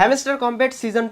Hamster combat season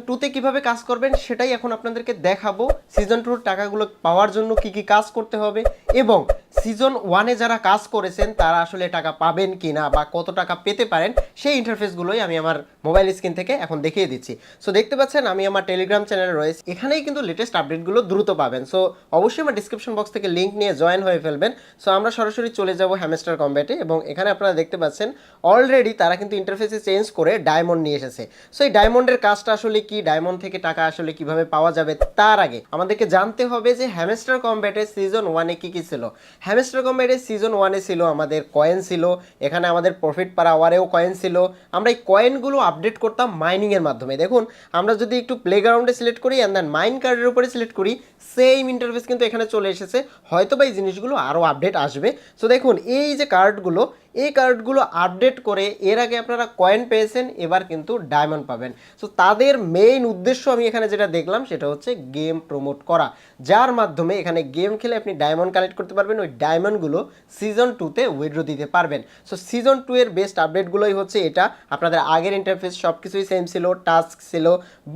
2 তে কিভাবে কাজ করবেন সেটাই এখন আপনাদেরকে দেখাবো। সিজন 2 টাকাগুলো পাওয়ার জন্য কি কি কাজ করতে হবে এবং সিজন 1-এ যারা কাজ করেছেন তারা আসলে টাকা পাবেন কিনা বা কত টাকা পেতে পারেন সেই ইন্টারফেসগুলোই আমি আমার মোবাইল স্ক্রিন থেকে এখন দেখিয়ে দিচ্ছি। সো দেখতে পাচ্ছেন আমি আমার টেলিগ্রাম চ্যানেলে রয়েছে, এখানেই কিন্তু লেটেস্ট আপডেটগুলো দ্রুত পাবেন। সো অবশ্যই আমার ডিসক্রিপশন বক্স থেকে লিঙ্ক নিয়ে জয়েন হয়ে ফেলবেন। সো আমরা সরাসরি চলে যাব হ্যামস্টার কম্ব্যাটে এবং এখানে আপনারা দেখতে পাচ্ছেন অলরেডি তারা কিন্তু ইন্টারফেসে চেঞ্জ করে ডায়মন্ড নিয়ে এসেছে। সো এই ডায়মন্ডের কাজটা আসলে কি, ডায়মন্ড থেকে টাকা আসলে কিভাবে পাওয়া যাবে, তার আগে আমাদেরকে জানতে হবে যে হ্যামস্টার কম্ব্যাটের সিজন 1-এ কি কি ছিল। হ্যামস্টার কম্ব্যাটের সিজন 1-এ ছিল আমাদের কয়েন ছিল, এখানে আমাদের প্রফিট পার আওয়ারেও কয়েন ছিল। আমরা এই কয়েনগুলো আপডেট করতাম মাইনিংয়ের মাধ্যমে। দেখুন আমরা যদি একটু প্লেগ্রাউন্ডে সিলেক্ট করি অ্যান্ড দেন মাইন কার্ডের উপরে সিলেক্ট করি, সেম ইন্টারফেস কিন্তু এখানে চলে এসেছে। হয়তো বা এই জিনিসগুলো আরও আপডেট আসবে। সো দেখুন এই যে কার্ডগুলো, এই কার্ডগুলো আপডেট করে এর আগে আপনারা কয়েন পেয়েছেন, এবার কিন্তু ডায়মন্ড পাবেন। সো তাদের মেইন উদ্দেশ্য আমি এখানে যেটা দেখলাম সেটা হচ্ছে গেম প্রমোট করা, যার মাধ্যমে এখানে গেম খেলে আপনি ডায়মন্ড কালেক্ট করতে পারবেন। ওই ডায়মন্ডগুলো সিজন 2-তে উইথড্র দিতে পারবেন। সো সিজন 2 এর বেস্ট আপডেটগুলোই হচ্ছে এটা। আপনাদের আগের ইন্টারফেস সব কিছুই সেম ছিল, টাস্ক ছিল,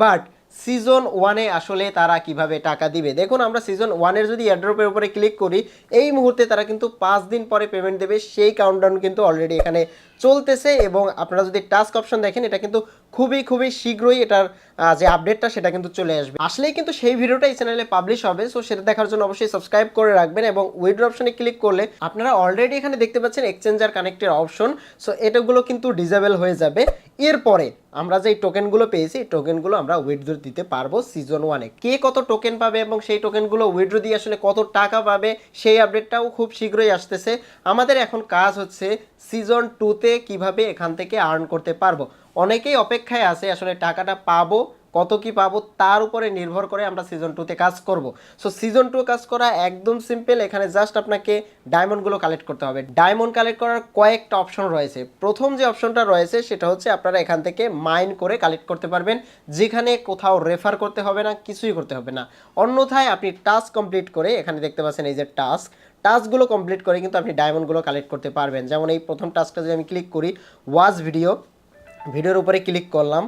বাট সিজন 1-এ আসলে তারা কিভাবে টাকা দিবে দেখুন। আমরা সিজন 1-এর যদি এয়ারড্রপের উপরে ক্লিক করি, এই মুহূর্তে তারা কিন্তু 5 দিন পরে পেমেন্ট দেবে, সেই কাউন্টডাউন কিন্তু অলরেডি এখানে চলতেছে। এবং আপনারা যদি টাস্ক অপশন দেখেন, এটা কিন্তু খুবই শীঘ্রই এটার যে আপডেটটা সেটা কিন্তু চলে আসবে। আসলেই কিন্তু সেই ভিডিওটা এই চ্যানেলে পাবলিশ হবে। সো সেটা দেখার জন্য অবশ্যই সাবস্ক্রাইব করে রাখবেন এবং উইথড্র অপশনে ক্লিক করলে আপনারা অলরেডি এখানে দেখতে পাচ্ছেন এক্সচেঞ্জার কানেক্টের অপশন। সো এটাগুলো কিন্তু ডিসেবল হয়ে যাবে। এরপরে আমরা যে টোকেনগুলো পেয়েছি, টোকেনগুলো আমরা উইথড্র দিতে পারবো সিজন 1-এ। কে কত টোকেন পাবে এবং সেই টোকেনগুলো উইথড্র দিয়ে আসলে কত টাকা পাবে সেই আপডেটটাও খুব শীঘ্রই আসতেছে। আমাদের এখন কাজ হচ্ছে সিজন 2-তে কিভাবে এখান থেকে আর্ন করতে পারবো। অনেকেই অপেক্ষায় আছে আসলে টাকাটা পাবো, কত কি পাবো তার উপরে নির্ভর করে আমরা সিজন 2-তে কাজ করব। সো সিজন 2 কাজ করা একদম সিম্পল। এখানে জাস্ট আপনাকে ডায়মন্ডগুলো কালেক্ট করতে হবে। ডায়মন্ড কালেক্ট করার কয়েকটা অপশন রয়েছে। প্রথম যে অপশনটা রয়েছে সেটা হচ্ছে আপনারা এখান থেকে মাইন করে কালেক্ট করতে পারবেন, যেখানে কোথাও রেফার করতে হবে না, কিছুই করতে হবে না। অন্যথায় আপনি টাস্ক কমপ্লিট করে, এখানে দেখতে পাচ্ছেন এই যে টাস্কগুলো কমপ্লিট করে কিন্তু আপনি ডায়মন্ডগুলো কালেক্ট করতে পারবেন। যেমন এই প্রথম টাস্কটা যদি আমি ক্লিক করি, ওয়াচ ভিডিওর উপরে ক্লিক করলাম।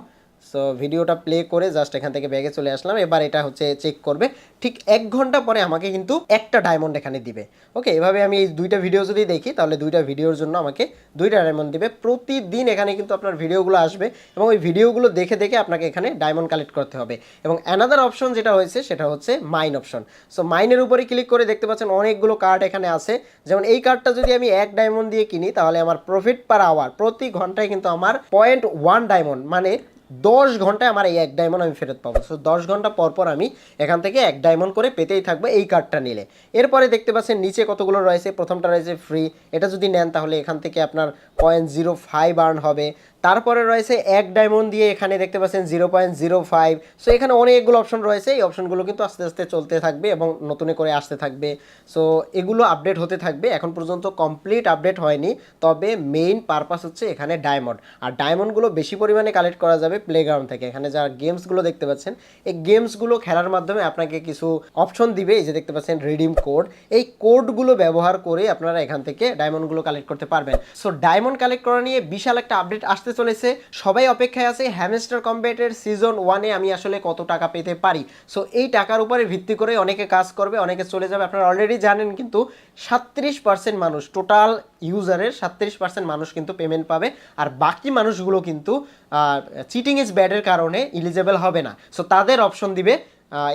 সো ভিডিওটা প্লে করে জাস্ট এখান থেকে ব্যাগে চলে আসলাম। এবার এটা হচ্ছে চেক করবে, ঠিক 1 ঘন্টা পরে আমাকে কিন্তু একটা ডায়মন্ড এখানে দিবে। ওকে, এভাবে আমি এই 2টা ভিডিও যদি দেখি তাহলে 2টা ভিডিওর জন্য আমাকে 2টা ডায়মন্ড দিবে। প্রতিদিন এখানে কিন্তু আপনার ভিডিওগুলো আসবে এবং ওই ভিডিওগুলো দেখে দেখে আপনাকে এখানে ডায়মন্ড কালেক্ট করতে হবে। এবং অ্যানাদার অপশন যেটা হয়েছে সেটা হচ্ছে মাইন অপশন। সো মাইনের উপরে ক্লিক করে দেখতে পাচ্ছেন অনেকগুলো কার্ড এখানে আছে। যেমন এই কার্ডটা যদি আমি 1 ডায়মন্ড দিয়ে কিনি তাহলে আমার প্রফিট পার আওয়ার প্রতি ঘন্টায় কিন্তু আমার 0.1 ডায়মন্ড, মানে 10 ঘন্টায় আমার এই 1 ডায়মন্ড আমি ফেরত পাবো। সো 10 ঘন্টা পর পর আমি এখান থেকে 1 ডায়মন্ড করে পেতেই থাকবো এই কার্ডটা নিলে। এরপরে দেখতে পাচ্ছেন নিচে কতগুলো রয়েছে। প্রথমটা রয়েছে ফ্রি, এটা যদি নেন তাহলে এখান থেকে আপনার 0.05 আর্ন হবে। তারপরে রয়েছে 1 ডায়মন্ড দিয়ে এখানে দেখতে পাচ্ছেন 0.05। সো এখানে অনেকগুলো অপশন রয়েছে। এই অপশনগুলো কিন্তু আস্তে আস্তে চলতে থাকবে এবং নতুন করে আসতে থাকবে। সো এগুলো আপডেট হতে থাকবে। এখন পর্যন্ত কমপ্লিট আপডেট হয়নি, তবে মেইন পারপাস হচ্ছে এখানে ডায়মন্ড। আর ডায়মন্ডগুলো বেশি পরিমাণে কালেক্ট করা যাবে প্লেগ্রাউন্ড থেকে। এখানে যারা গেমসগুলো দেখতে পাচ্ছেন, এই গেমসগুলো খেলার মাধ্যমে আপনাকে কিছু অপশন দিবে। এই যে দেখতে পাচ্ছেন রিডিম কোড, এই কোডগুলো ব্যবহার করে আপনারা এখান থেকে ডায়মন্ডগুলো কালেক্ট করতে পারবেন। সো ডায়মন্ড কালেক্ট করা নিয়ে বিশাল একটা আপডেট আসতে চলেছে। সবাই অপেক্ষায় আছে হ্যামস্টার কম্ব্যাটের সিজন 1-এ আমি আসলে কত টাকা পেতে পারি। সো এই টাকার উপরে ভিত্তি করে অনেকে কাজ করবে, অনেকে চলে যাবে। আপনারা অলরেডি জানেন কিন্তু 37% মানুষ, টোটাল ইউজারের 37% মানুষ কিন্তু পেমেন্ট পাবে। আর বাকি মানুষগুলো কিন্তু চিটিং ইজ ব্যাডের কারণে এলিজেবল হবে না। সো তাদের অপশন দিবে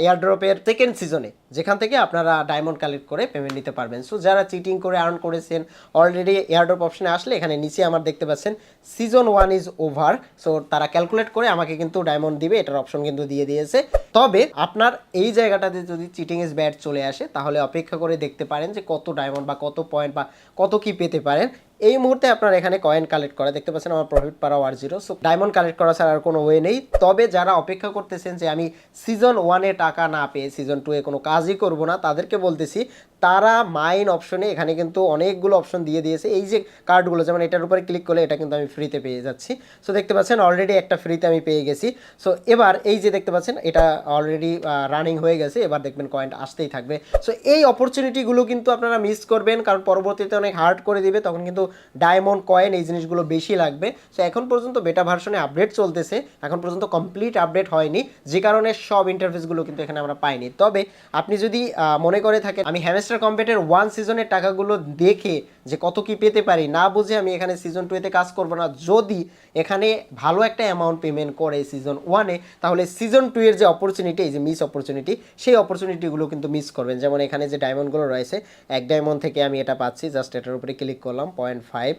এয়ারড্রপের সেকেন্ড সিজনে, যেখান থেকে আপনারা ডায়মন্ড কালেক্ট করে পেমেন্ট নিতে পারবেন। সো যারা চিটিং করে আর্ন করেছেন অলরেডি এয়ারড্রপ অপশনে আসলে এখানে নিচে আমার দেখতে পাচ্ছেন সিজন 1 ইজ ওভার। সো তারা ক্যালকুলেট করে আমাকে কিন্তু ডায়মন্ড দিবে, এটার অপশন কিন্তু দিয়ে দিয়েছে। তবে আপনার এই জায়গাটাতে যদি চিটিং ইজ ব্যাড চলে আসে তাহলে অপেক্ষা করে দেখতে পারেন যে কত ডায়মন্ড বা কত পয়েন্ট বা কত কি পেতে পারেন। এই মুহূর্তে আপনার এখানে কয়েন কালেক্ট করা দেখতে পাচ্ছেন আমার profit per hour 0। So diamond collect করা ছাড়া আর কোনো ওয়ে নেই। তবে যারা অপেক্ষা করতেছেন যে আমি সিজন 1-এ টাকা না পেয়ে সিজন 2-এ কোনো কাজই করব না, তাদেরকে বলতেছি তারা মাইন অপশনে এখানে কিন্তু অনেকগুলো অপশন দিয়ে দিয়েছে। এই যে কার্ডগুলো যেমন এটার উপরে ক্লিক করলে এটা কিন্তু আমি ফ্রিতে পেয়ে যাচ্ছি। সো দেখতে পাচ্ছেন অলরেডি একটা ফ্রিতে আমি পেয়ে গেছি। সো এবার এই যে দেখতে পাচ্ছেন এটা অলরেডি রানিং হয়ে গেছে, এবার দেখবেন কয়েন আসতেই থাকবে। সো এই অপরচুনিটিগুলো কিন্তু আপনারা মিস করবেন, কারণ পরবর্তীতে অনেক হার্ড করে দিবে, তখন কিন্তু ডায়মন্ড কয়েন এই জিনিসগুলো বেশি লাগবে। সো এখন পর্যন্ত বেটা ভার্সনে আপডেট চলতেছে, এখন পর্যন্ত কমপ্লিট আপডেট হয়নি, যে কারণে সব ইন্টারফেসগুলো কিন্তু এখানে আমরা পাইনি। তবে আপনি যদি মনে করে থাকেন আমি হ্যামস্টার কম্পেটের 1 সিজনের টাকাগুলো দেখে যে কত কি পেতে পারি না বুঝে আমি এখানে সিজন 2 এতে কাজ করব না, যদি এখানে ভালো একটা অ্যামাউন্ট পেমেন্ট করে সিজন 1-এ, তাহলে সিজন 2 এর যে অপরচুনিটি, এই যে মিস অপরচুনিটি, সেই অপরচুনিটিগুলো কিন্তু মিস করবেন। যেমন এখানে যে ডায়মন্ডগুলো রয়েছে, 1 ডায়মন্ড থেকে আমি এটা পাচ্ছি, জাস্ট এটার উপরে ক্লিক করলাম 0.5।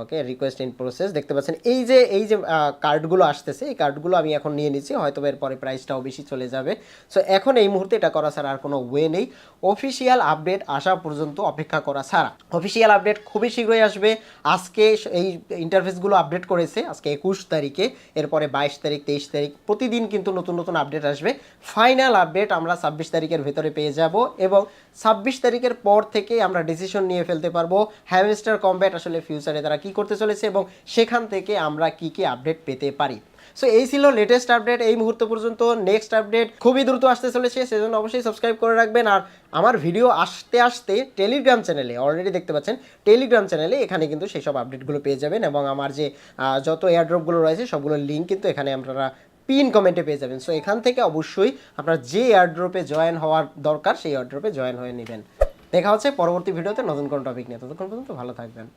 ওকে, রিকোয়েস্ট ইন প্রসেস দেখতে পাচ্ছেন এই যে কার্ডগুলো আসতেছে, এই কার্ডগুলো আমি এখন নিয়ে নিচ্ছি, হয়তো এরপরে প্রাইসটাও বেশি চলে যাবে। সো এখন এই মুহূর্তে এটা করা ছাড়া আর কোনো ওয়ে নেই, অফিসিয়াল আপডেট আসা পর্যন্ত অপেক্ষা করা ছাড়া। অফিসিয়াল আপডেট খুবই শীঘ্রই আসবে। আজকে এই ইন্টারফেসগুলো আপডেট করেছে আজকে 21 তারিখে, এরপরে 22 তারিখ, 23 তারিখ, প্রতিদিন কিন্তু নতুন নতুন আপডেট আসবে। ফাইনাল আপডেট আমরা 26 তারিখের ভেতরে পেয়ে যাব, এবং 26 তারিখের পর থেকে আমরা ডিসিশন নিয়ে ফেলতে পারবো হ্যামস্টার কম্ব্যাট আসলে ফিউচারে তারা কি করতে চলেছে, এবং সেখান থেকে আমরা কি কি আপডেট পেতে পারি। সো এই ছিল লেটেস্ট আপডেট এই মুহূর্ত পর্যন্ত। নেক্সট আপডেট খুবই দ্রুত আসতে চলেছে, সেজন্য অবশ্যই সাবস্ক্রাইব করে রাখবেন। আর আমার ভিডিও আসতে আসতে টেলিগ্রাম চ্যানেলে অলরেডি দেখতে পাচ্ছেন, টেলিগ্রাম চ্যানেলে এখানে কিন্তু সেই সব আপডেটগুলো পেয়ে যাবেন, এবং আমার যে যত এয়ারড্রপগুলো রয়েছে সবগুলোর লিঙ্ক কিন্তু এখানে আপনারা পিন কমেন্টে পেয়ে যাবেন। সো এখান থেকে অবশ্যই আপনার যে এয়ারড্রপে জয়েন হওয়ার দরকার সেই এয়ারড্রপে জয়েন হয়ে নেবেন। দেখা হচ্ছে পরবর্তী ভিডিওতে নতুন কোনো টপিক নিয়ে, ততক্ষণ পর্যন্ত ভালো থাকবেন।